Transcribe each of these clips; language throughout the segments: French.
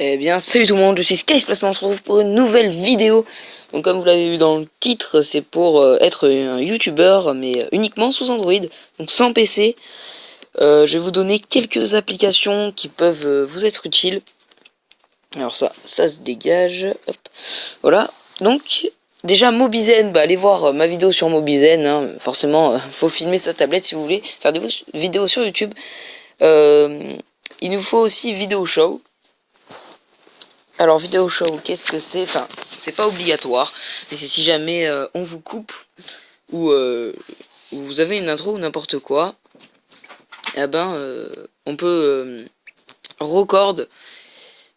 Eh bien, salut tout le monde, je suis Sky Placement, on se retrouve pour une nouvelle vidéo. Donc comme vous l'avez vu dans le titre, c'est pour être un YouTuber, mais uniquement sous Android, donc sans PC. Je vais vous donner quelques applications qui peuvent vous être utiles. Alors ça se dégage, hop, voilà. Donc, déjà Mobizen, allez voir ma vidéo sur Mobizen, hein. Forcément, faut filmer sa tablette si vous voulez faire des vidéos sur YouTube. Il nous faut aussi Video Show. Alors vidéo show, qu'est-ce que c'est? Enfin, c'est pas obligatoire, mais c'est si jamais on vous coupe ou vous avez une intro ou n'importe quoi, eh ben on peut record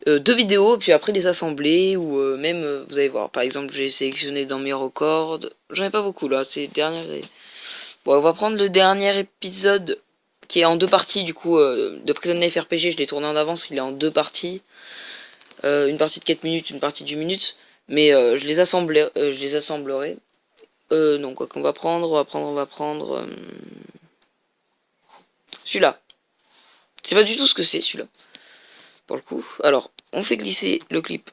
deux vidéos puis après les assembler ou même vous allez voir. Par exemple, j'ai sélectionné dans mes records, j'en ai pas beaucoup là, c'est le dernier. Bon, on va prendre le dernier épisode qui est en deux parties du coup de Prison Life RPG. Je l'ai tourné en avance, il est en deux parties. Une partie de 4 minutes, une partie d'1 minute, mais je les assemblerai. Non, quoi qu'on va prendre, on va prendre celui-là. Je sais pas du tout ce que c'est celui-là, pour le coup. Alors, on fait glisser le clip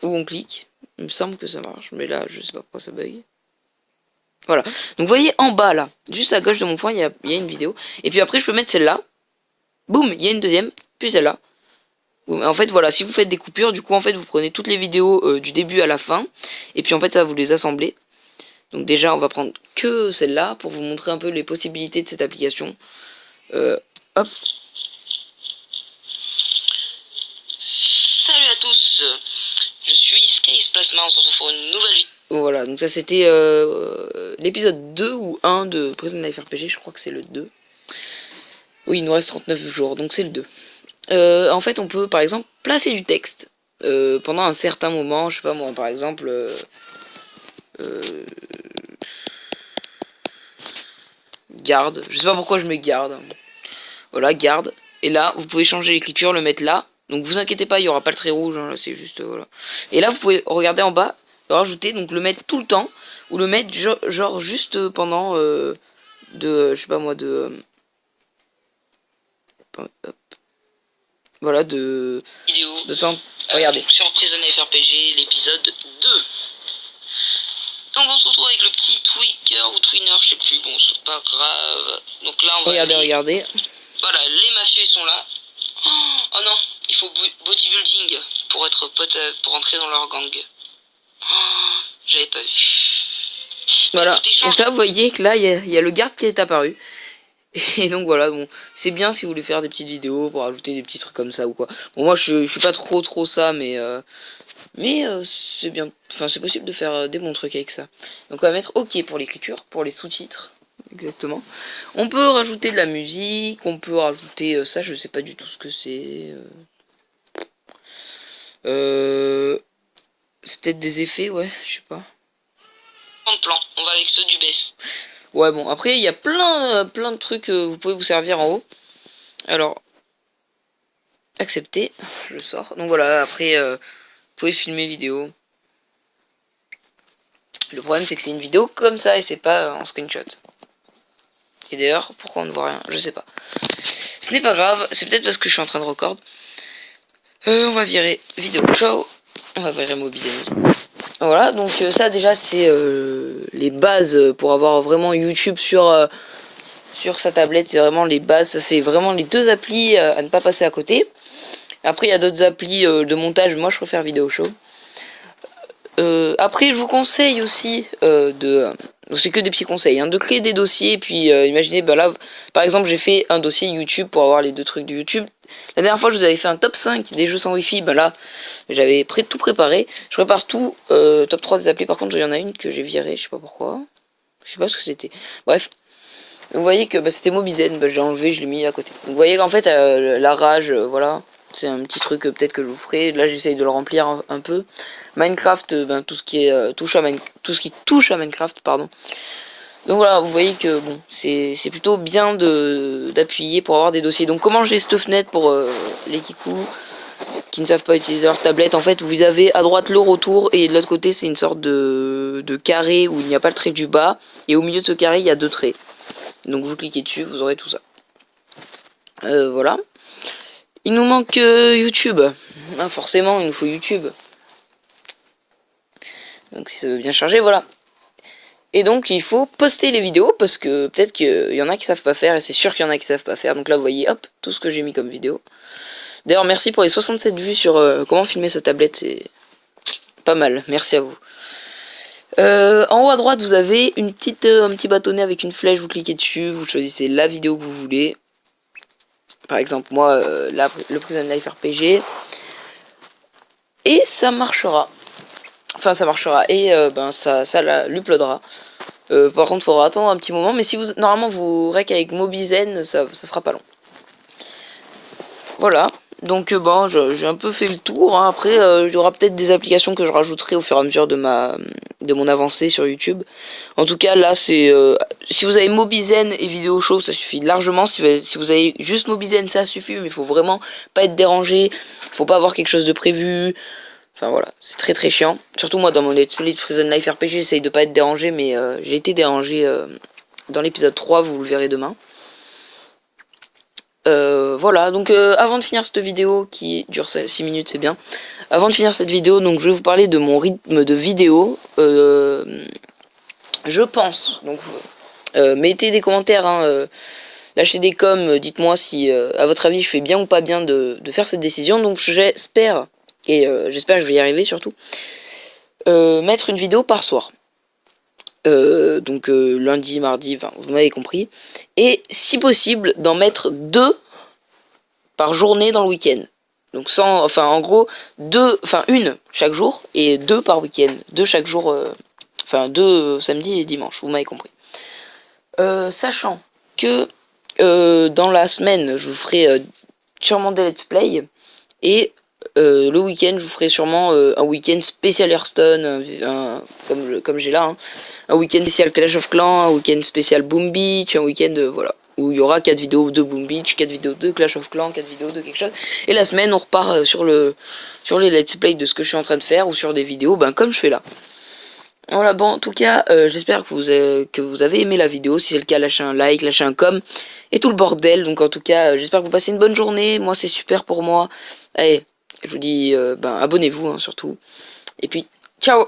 où on clique. Il me semble que ça marche, mais là, je sais pas pourquoi ça bug. Voilà. Donc, vous voyez en bas, là, juste à gauche de mon point, il y a une vidéo. Et puis après, je peux mettre celle-là. Boum, il y a une deuxième, puis celle-là. En fait, voilà, si vous faites des coupures, du coup, en fait, vous prenez toutes les vidéos du début à la fin, et puis en fait, ça va vous les assembler. Donc déjà, on va prendre que celle-là pour vous montrer un peu les possibilités de cette application. Hop. Salut à tous, je suis Sky Plasma, on se retrouve pour une nouvelle vidéo. Voilà, donc ça c'était l'épisode 2 ou 1 de Prison Life RPG, je crois que c'est le 2. Oui, il nous reste 39 jours, donc c'est le 2. En fait, on peut par exemple placer du texte pendant un certain moment, je sais pas moi, par exemple... garde, je sais pas pourquoi je mets garde. Voilà, garde. Et là, vous pouvez changer l'écriture, le mettre là. Donc vous inquiétez pas, il y aura pas le trait rouge, hein, là c'est juste voilà. Et là vous pouvez regarder en bas, le rajouter, donc le mettre tout le temps ou le mettre genre juste pendant je sais pas moi hop, voilà de vidéo de temps. Regardez. Sur Prison Life RPG, l'épisode 2. Donc on se retrouve avec le petit tweaker ou twinner, je sais plus, bon c'est pas grave. Donc là on va regardez. Voilà, les mafieux ils sont là. Oh non, il faut bodybuilding pour être pote, pour entrer dans leur gang. Oh, j'avais pas vu. Voilà, donc là vous voyez que là il y a le garde qui est apparu. Et donc voilà, bon, c'est bien si vous voulez faire des petites vidéos pour ajouter des petits trucs comme ça ou quoi. Bon moi je suis pas trop ça, mais c'est bien, enfin c'est possible de faire des bons trucs avec ça. Donc on va mettre OK pour l'écriture, pour les sous-titres. Exactement. On peut rajouter de la musique, on peut rajouter ça, je sais pas du tout ce que c'est. C'est peut-être des effets, ouais, je sais pas. De plan, on va avec ceux du best. Ouais, bon, après il y a plein de trucs vous pouvez vous servir en haut. Alors, accepter, je sors. Donc voilà, après vous pouvez filmer vidéo. Le problème c'est que c'est une vidéo comme ça et c'est pas en screenshot. Et d'ailleurs, pourquoi on ne voit rien, je sais pas. Ce n'est pas grave, c'est peut-être parce que je suis en train de record. On va virer vidéo show. On va virer Mobizen. Voilà, donc ça déjà c'est les bases pour avoir vraiment YouTube sur sa tablette. C'est vraiment les bases, ça c'est vraiment les deux applis à ne pas passer à côté. Après il y a d'autres applis de montage, moi je préfère Video Show. Après je vous conseille aussi c'est que des petits conseils, hein, de créer des dossiers. Puis imaginez, là par exemple j'ai fait un dossier YouTube pour avoir les deux trucs de YouTube. La dernière fois je vous avais fait un top 5 des jeux sans wifi, là j'avais tout préparé. Je prépare tout, top 3 des applis. Par contre il y en a une que j'ai virée, je sais pas pourquoi. Je sais pas ce que c'était. Bref. Vous voyez que c'était Mobizen, j'ai enlevé, je l'ai mis à côté. Donc, vous voyez qu'en fait la rage, voilà. C'est un petit truc peut-être que je vous ferai. Là j'essaye de le remplir un peu. Minecraft, tout ce qui est tout ce qui touche à Minecraft, pardon. Donc voilà, vous voyez que bon, c'est plutôt bien d'appuyer pour avoir des dossiers. Donc comment j'ai cette fenêtre pour les kikous qui ne savent pas utiliser leur tablette. En fait, vous avez à droite le retour et de l'autre côté c'est une sorte de carré où il n'y a pas le trait du bas. Et au milieu de ce carré il y a deux traits. Donc vous cliquez dessus, vous aurez tout ça. Voilà. Il nous manque YouTube. hein, forcément il nous faut YouTube. Donc si ça veut bien charger, voilà. Et donc il faut poster les vidéos parce que peut-être qu'il y en a qui savent pas faire et c'est sûr qu'il y en a qui savent pas faire. Donc là vous voyez, hop, tout ce que j'ai mis comme vidéo. D'ailleurs merci pour les 67 vues sur comment filmer sa tablette, c'est pas mal, merci à vous. En haut à droite vous avez un petit bâtonnet avec une flèche, vous cliquez dessus, vous choisissez la vidéo que vous voulez. Par exemple moi, le Prison Life RPG. Et ça marchera. Enfin ça marchera et ça l'uploadera. Par contre, il faudra attendre un petit moment. Mais si vous, normalement, vous rec avec Mobizen, ça sera pas long. Voilà. Donc, bon, j'ai un peu fait le tour. Hein. Après, il y aura peut-être des applications que je rajouterai au fur et à mesure de mon avancée sur YouTube. En tout cas, là, c'est si vous avez Mobizen et Vidéo Show, ça suffit largement. Si vous avez juste Mobizen, ça suffit. Mais il faut vraiment pas être dérangé. Il faut pas avoir quelque chose de prévu. Enfin voilà, c'est très très chiant. Surtout moi dans mon let's play de Prison Life RPG, j'essaye de pas être dérangé, mais j'ai été dérangé dans l'épisode 3, vous le verrez demain. Voilà, donc avant de finir cette vidéo qui dure 6 minutes, c'est bien. Avant de finir cette vidéo, donc je vais vous parler de mon rythme de vidéo. Je pense, donc mettez des commentaires, hein, lâchez des coms, dites-moi si à votre avis je fais bien ou pas bien de faire cette décision. Donc j'espère. Et j'espère que je vais y arriver surtout. Mettre une vidéo par soir. Donc lundi, mardi, enfin, vous m'avez compris. Et si possible, d'en mettre 2 par journée dans le week-end. Donc en gros, une chaque jour et 2 par week-end. 2 chaque jour, 2 samedi et dimanche, vous m'avez compris. Sachant que dans la semaine, je vous ferai sûrement des let's play. Et le week-end, je vous ferai sûrement un week-end spécial Hearthstone, comme j'ai là, hein. Un week-end spécial Clash of Clans, un week-end spécial Boom Beach, un week-end, voilà, où il y aura 4 vidéos de Boom Beach, 4 vidéos de Clash of Clans, 4 vidéos de quelque chose. Et la semaine, on repart sur les let's play de ce que je suis en train de faire, ou sur des vidéos, comme je fais là. Voilà, bon, en tout cas, j'espère que vous avez aimé la vidéo. Si c'est le cas, lâchez un like, lâchez un com, et tout le bordel. Donc en tout cas, j'espère que vous passez une bonne journée. Moi, c'est super pour moi. Allez, je vous dis, abonnez-vous, hein, surtout. Et puis, ciao!